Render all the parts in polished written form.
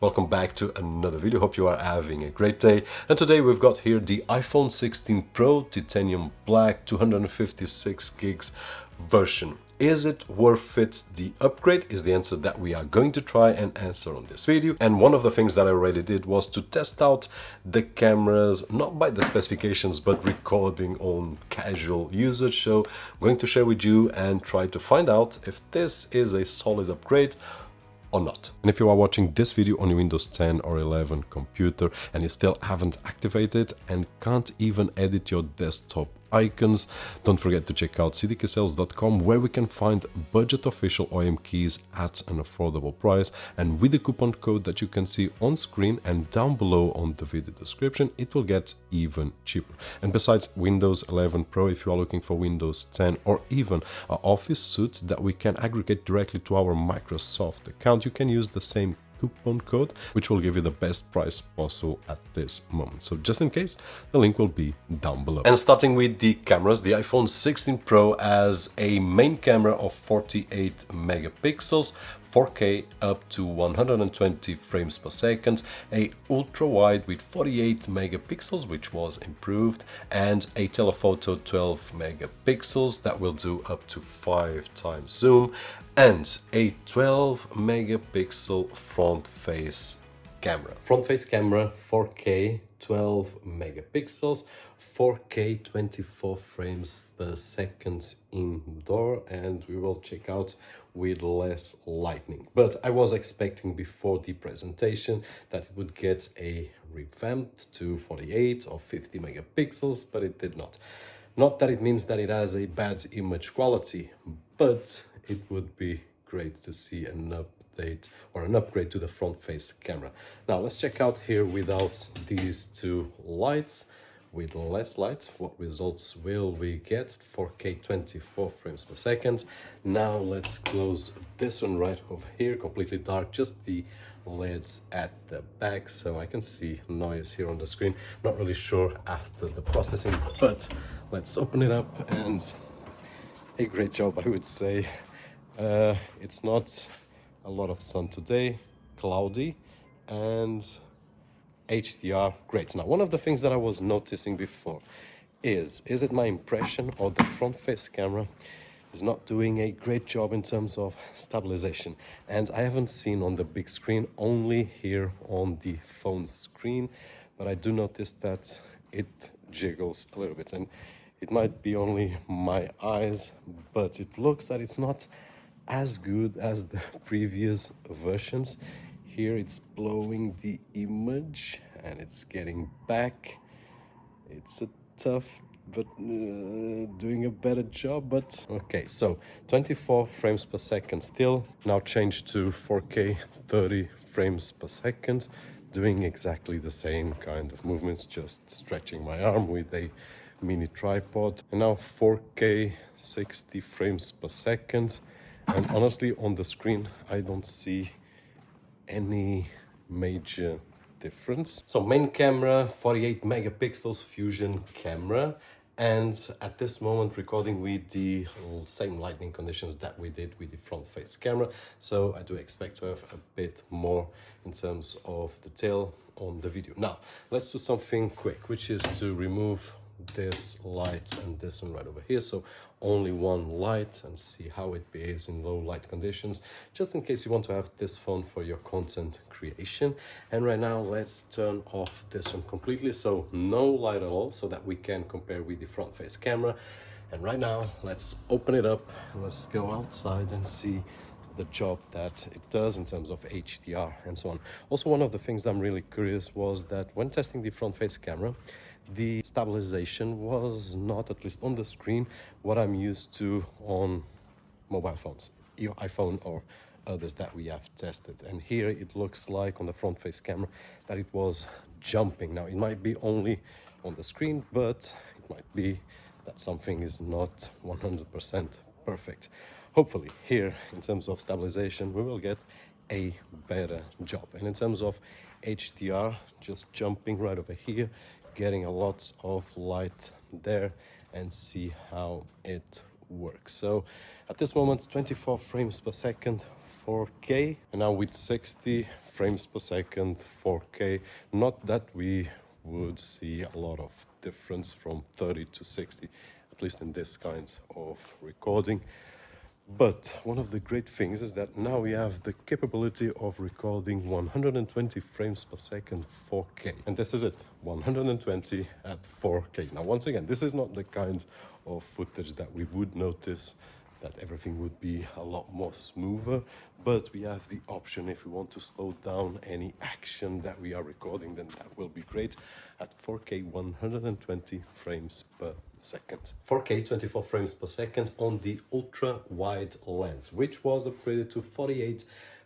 Welcome back to another video. Hope you are having a great day. And today we've got here the iPhone 16 Pro Titanium Black 256 gigs version. Is it worth it? The upgrade is the answer that we are going to try and answer on this video. And one of the things that I already did was to test out the cameras, not by the specifications, but recording on casual usage. So I'm going to share with you and try to find out if this is a solid upgrade or not. And if you are watching this video on your Windows 10 or 11 computer and you still haven't activated and can't even edit your desktop icons, don't forget to check out Cdkeysales.com, where we can find budget official OEM keys at an affordable price, and with the coupon code that you can see on screen and down below on the video description, it will get even cheaper. And besides Windows 11 Pro, if you are looking for Windows 10 or even an Office suite that we can aggregate directly to our Microsoft account, you can use the same coupon code, which will give you the best price possible at this moment. So just in case, the link will be down below. And starting with the cameras, the iPhone 16 Pro has a main camera of 48 megapixels, 4K up to 120 frames per second, a ultra-wide with 48 megapixels, which was improved, and a telephoto 12 megapixels that will do up to 5 times zoom, and a 12 megapixel front face camera. Front face camera, 4K, 12 megapixels, 4K 24 frames per second indoor, and we will check out with less lighting. But I was expecting before the presentation that it would get a revamped to 48 or 50 megapixels, but it did not. Not that it means that it has a bad image quality, but it would be great to see an update or an upgrade to the front face camera. Now let's check out here without these two lights. With less light, what results will we get? 4K 24 frames per second. Now let's close this one right over here, completely dark, just the LEDs at the back, so I can see noise here on the screen. Not really sure after the processing, but let's open it up, and a great job, I would say. It's not a lot of sun today, cloudy, and HDR, great. Now, one of the things that I was noticing before is it my impression or the front face camera is not doing a great job in terms of stabilization? And I haven't seen on the big screen, only here on the phone screen, but I do notice that it jiggles a little bit, and it might be only my eyes, but it looks that it's not as good as the previous versions. Here it's blowing the image and it's getting back. It's a tough, but doing a better job. But okay, so 24 frames per second still. Now changed to 4K 30 frames per second, doing exactly the same kind of movements, just stretching my arm with a mini tripod. And now 4K 60 frames per second. And honestly, on the screen, I don't see any major difference. So main camera, 48 megapixels fusion camera, and at this moment recording with the same lighting conditions that we did with the front face camera. So I do expect to have a bit more in terms of detail on the video. Now let's do something quick, which is to remove this light and this one right over here. So only one light, and see how it behaves in low light conditions, just in case you want to have this phone for your content creation. And right now let's turn off this one completely, so no light at all, so that we can compare with the front face camera. And right now let's open it up and let's go outside and see the job that it does in terms of HDR and so on. Also, one of the things I'm really curious was that when testing the front face camera, the stabilization was not, at least on the screen, what I'm used to on mobile phones, your iPhone or others that we have tested. And here it looks like on the front face camera that it was jumping. Now it might be only on the screen, but it might be that something is not 100% perfect. Hopefully here, in terms of stabilization, we will get a better job. And in terms of HDR, just jumping right over here, getting a lot of light there, and see how it works. So at this moment, 24 frames per second, 4K, and now with 60 frames per second, 4K. Not that we would see a lot of difference from 30 to 60, at least in this kind of recording. But one of the great things is that now we have the capability of recording 120 frames per second 4K. And this is it, 120 at 4K. Now, once again, this is not the kind of footage that we would notice that everything would be a lot more smoother, but we have the option if we want to slow down any action that we are recording, then that will be great at 4K 120 frames per second. 4K 24 frames per second on the ultra-wide lens, which was upgraded to 48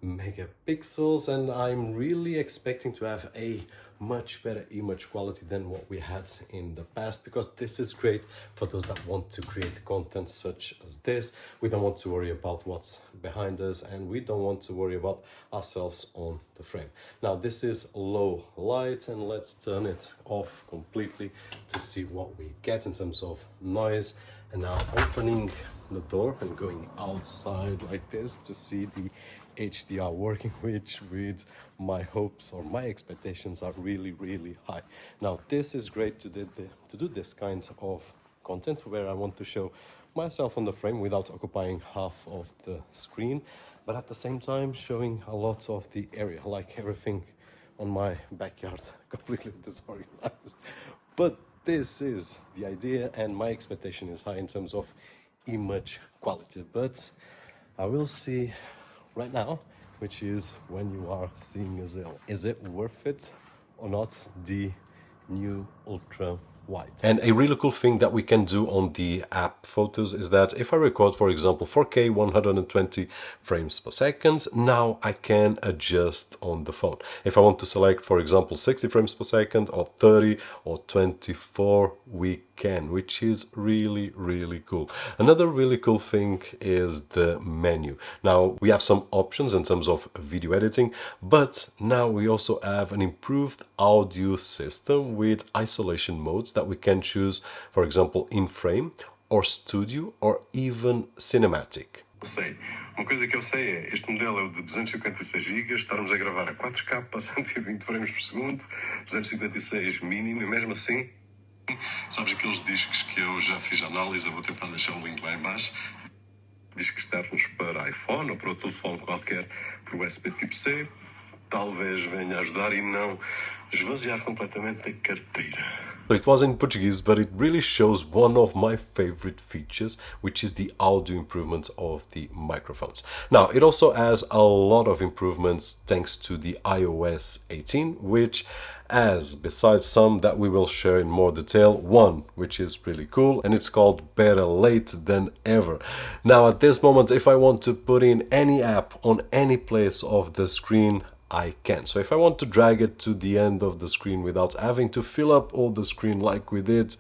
megapixels, and I'm really expecting to have a much better image quality than what we had in the past, because this is great for those that want to create content such as this. We don't want to worry about what's behind us, and we don't want to worry about ourselves on the frame. Now this is low light, and let's turn it off completely to see what we get in terms of noise. And now opening the door and going outside like this to see the HDR working, which with my hopes or my expectations are really high. Now this is great to do this kind of content where I want to show myself on the frame without occupying half of the screen, but at the same time showing a lot of the area, like everything on my backyard completely disorganized. But this is the idea, and my expectation is high in terms of image quality, but I will see right now, which is when you are seeing as well. Is it worth it or not, the new ultra wide? And a really cool thing that we can do on the app photos is that if I record, for example, 4K 120 frames per second, now I can adjust on the phone. If I want to select, for example, 60 frames per second or 30 or 24, we can, which is really cool. Another really cool thing is the menu. Now we have some options in terms of video editing, but now we also have an improved audio system with isolation modes that we can choose, for example, in frame or studio or even cinematic. Sei. Uma coisa que eu sei é, este modelo é o de 256 GB, estarmos a gravar a 4K, 120 frames por segundo, 256 mínimo, e mesmo assim, sabes aqueles discos que eu já fiz análise, eu vou tentar deixar um link lá em baixo, discos externos para iPhone ou para outro telefone qualquer, por USB tipo C, talvez venha ajudar e não esvaziar completamente a carteira. So it was in Portuguese, but it really shows one of my favorite features, which is the audio improvement of the microphones. Now, it also has a lot of improvements thanks to the iOS 18, which has, besides some that we will share in more detail, one which is really cool, and it's called Better Late Than Ever. Now, at this moment, if I want to put in any app on any place of the screen, I can. So if I want to drag it to the end of the screen without having to fill up all the screen like we did,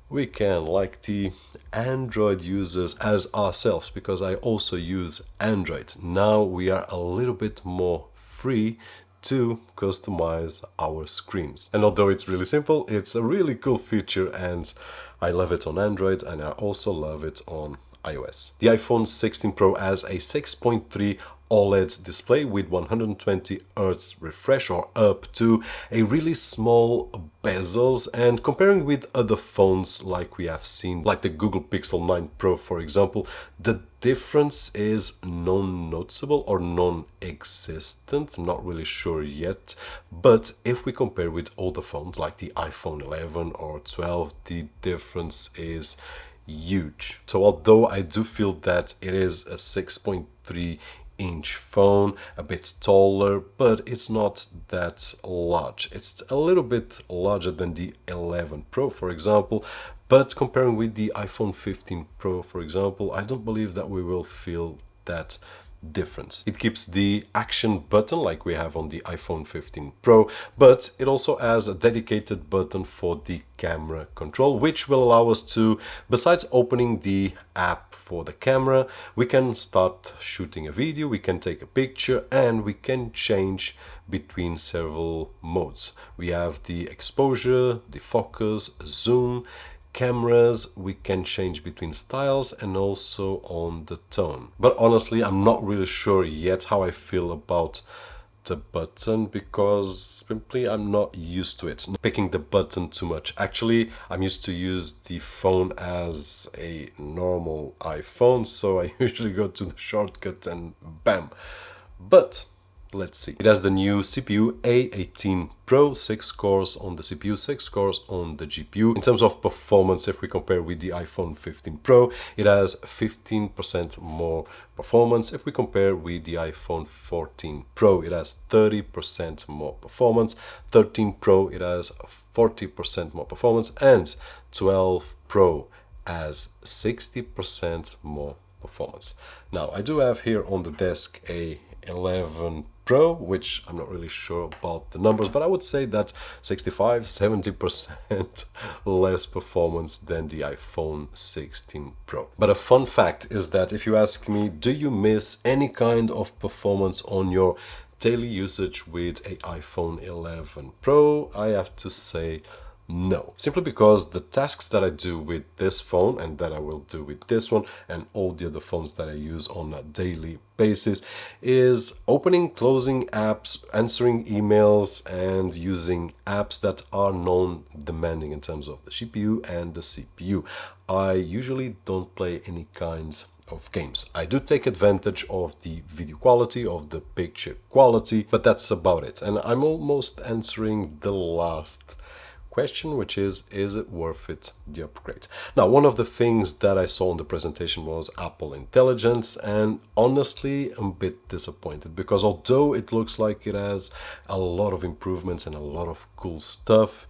we can, like the Android users as ourselves, because I also use Android. Now we are a little bit more free to customize our screens. And although it's really simple, it's a really cool feature, and I love it on Android, and I also love it on iOS. The iPhone 16 Pro has a 6.3 OLED display with 120 Hz refresh, or up to a really small bezels, and comparing with other phones like we have seen, like the Google Pixel 9 Pro for example, the difference is non-noticeable or non-existent, not really sure yet. But if we compare with older phones like the iPhone 11 or 12, the difference is huge. So although I do feel that it is a 6.3-inch phone, a bit taller, but it's not that large. It's a little bit larger than the 11 Pro, for example, but comparing with the iPhone 15 Pro, for example, I don't believe that we will feel that difference. It keeps the action button like we have on the iPhone 15 Pro, but it also has a dedicated button for the camera control, which will allow us to, besides opening the app for the camera, we can start shooting a video, we can take a picture, and we can change between several modes. We have the exposure, the focus, zoom, cameras, we can change between styles, and also on the tone. But honestly, I'm not really sure yet how I feel about the button because simply I'm not used to it. Picking the button too much. Actually, I'm used to use the phone as a normal iPhone, so I usually go to the shortcut and bam. But let's see. It has the new CPU A18 Pro, 6 cores on the CPU, 6 cores on the GPU. In terms of performance, if we compare with the iPhone 15 Pro, it has 15% more performance. If we compare with the iPhone 14 Pro, it has 30% more performance. 13 Pro, it has 40% more performance. And 12 Pro has 60% more performance. Now, I do have here on the desk a 11 Pro, which I'm not really sure about the numbers, but I would say that 65-70% less performance than the iPhone 16 Pro. But a fun fact is that if you ask me, do you miss any kind of performance on your daily usage with a iPhone 11 Pro? I have to say no, simply because the tasks that I do with this phone and that I will do with this one and all the other phones that I use on a daily basis is opening, closing apps, answering emails, and using apps that are non-demanding in terms of the GPU and the CPU. I usually don't play any kinds of games. I do take advantage of the video quality, of the picture quality, but that's about it. And I'm almost answering the last question, which is it worth it, the upgrade? Now, one of the things that I saw in the presentation was Apple Intelligence, and honestly, I'm a bit disappointed because although it looks like it has a lot of improvements and a lot of cool stuff,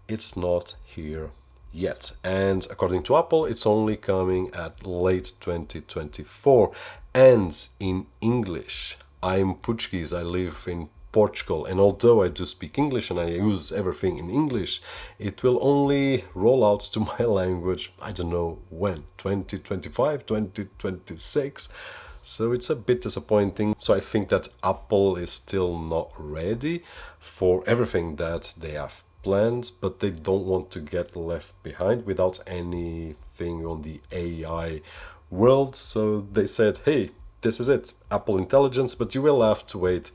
it's not here yet. And according to Apple, it's only coming at late 2024 and in English. I'm Portuguese, I live in Portugal, and although I do speak English and I use everything in English, it will only roll out to my language, I don't know when, 2025, 2026. So it's a bit disappointing. So I think that Apple is still not ready for everything that they have planned, but they don't want to get left behind without anything on the AI world. So they said, hey, this is it, Apple Intelligence, but you will have to wait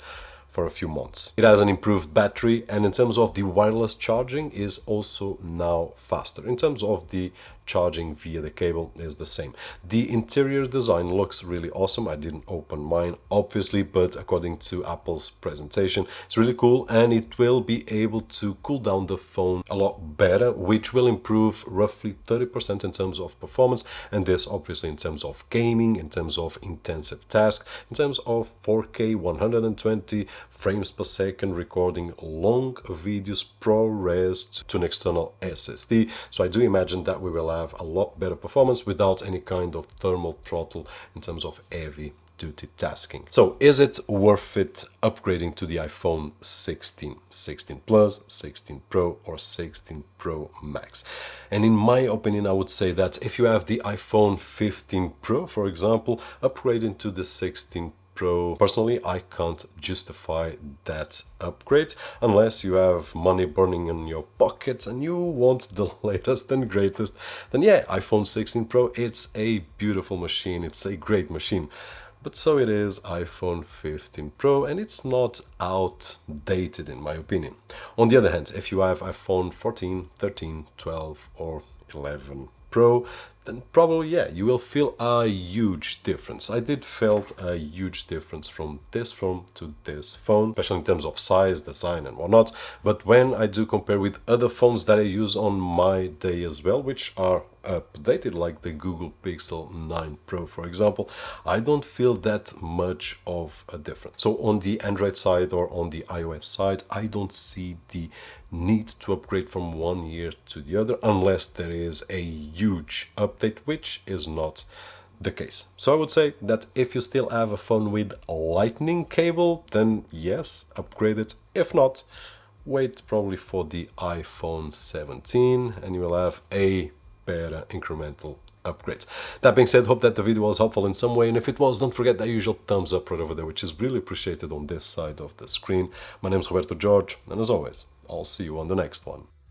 for a few months. It has an improved battery, and in terms of the wireless charging is also now faster. In terms of the charging via the cable is the same. The interior design looks really awesome. I didn't open mine obviously, but according to Apple's presentation, it's really cool, and it will be able to cool down the phone a lot better, which will improve roughly 30% in terms of performance, and this obviously in terms of gaming, in terms of intensive tasks, in terms of 4K 120 frames per second recording long videos ProRes to an external SSD. So I do imagine that we will have a lot better performance without any kind of thermal throttle in terms of heavy duty tasking. So is it worth it upgrading to the iPhone 16, 16 Plus, 16 Pro or 16 Pro Max? And in my opinion, I would say that if you have the iPhone 15 Pro, for example, upgrading to the 16 Pro, personally, I can't justify that upgrade unless you have money burning in your pockets and you want the latest and greatest. Then yeah, iPhone 16 Pro, it's a beautiful machine, it's a great machine. But so it is iPhone 15 Pro, and it's not outdated in my opinion. On the other hand, if you have iPhone 14, 13, 12 or 11 Pro, then probably, yeah, you will feel a huge difference. I did felt a huge difference from this phone to this phone, especially in terms of size, design and whatnot. But when I do compare with other phones that I use on my day as well, which are updated, like the Google Pixel 9 Pro, for example, I don't feel that much of a difference. So on the Android side or on the iOS side, I don't see the need to upgrade from one year to the other unless there is a huge update, which is not the case. So I would say that if you still have a phone with a lightning cable, then yes, upgrade it. If not, wait probably for the iPhone 17 and you will have a better incremental upgrades. That being said, hope that the video was helpful in some way, and if it was, don't forget that usual thumbs up right over there, which is really appreciated on this side of the screen. My name is Roberto Jorge, and as always, I'll see you on the next one.